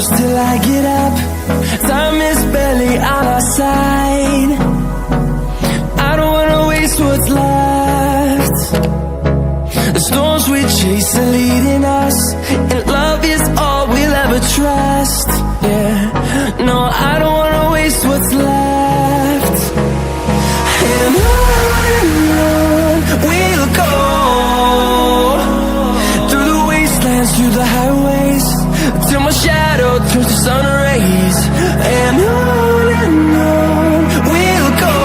close till I get up. Time is barely on our side. I don't wanna waste what's left. The storms we chase are leading us, and love is all we'll ever trust. Yeah, no, I don't wanna waste what's left. And on we'll go, through the wastelands, through the highways, till my shadow turns to sun rays. And on we'll go,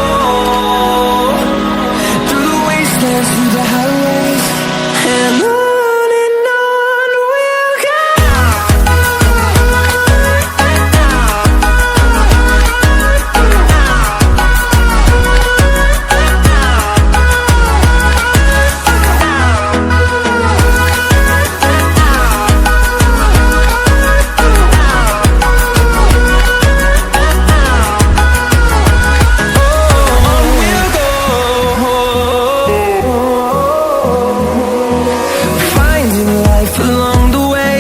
through the wastelands, through the highways, and on we'll go. Along the way,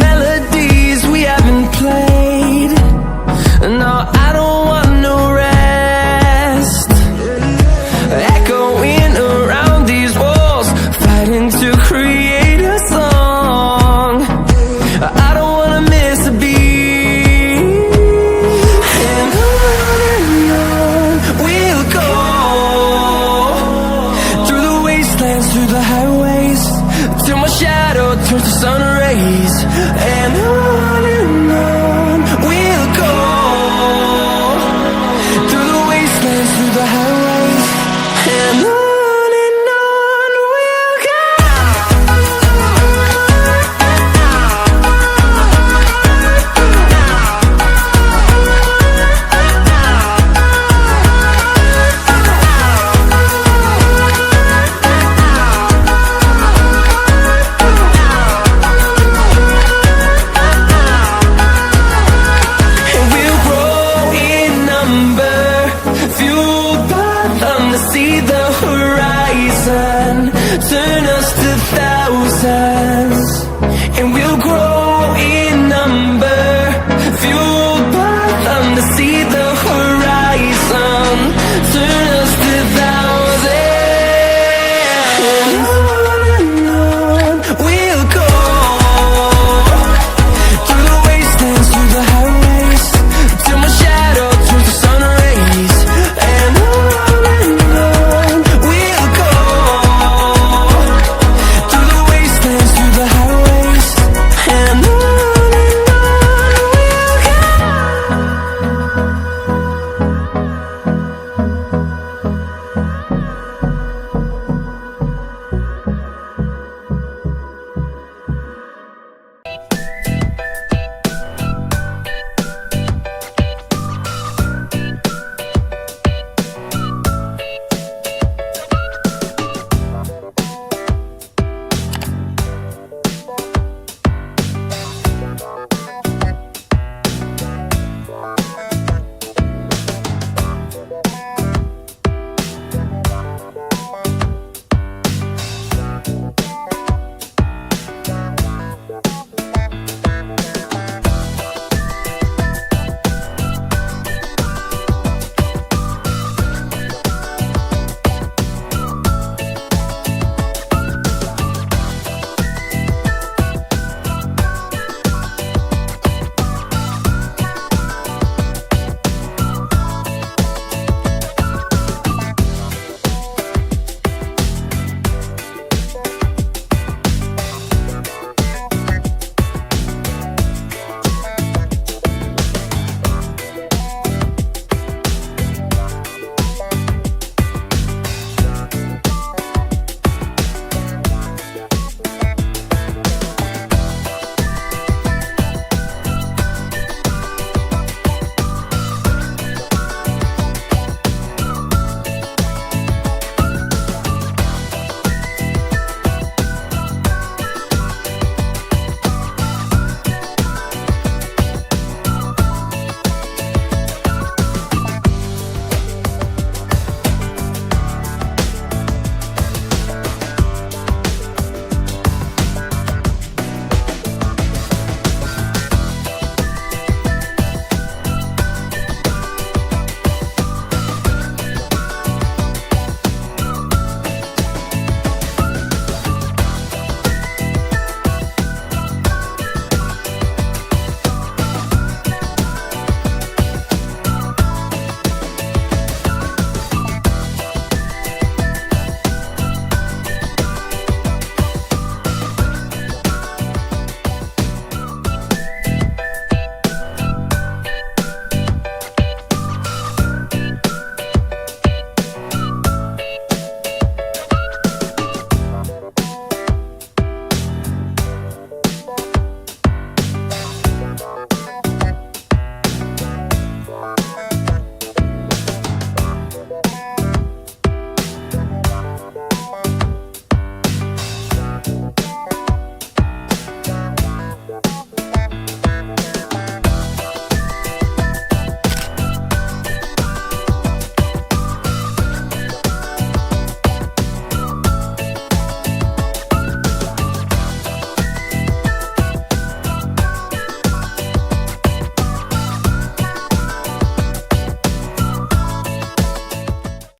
melodies we haven't played. No, I don't want no rest. Echoing around these walls, fighting to create a song. I don't wanna miss a beat. And on we'll go, through the wastelands, through the highways, till my shadow turns to sun rays. And on we'll go, through the wastelands, through the highways.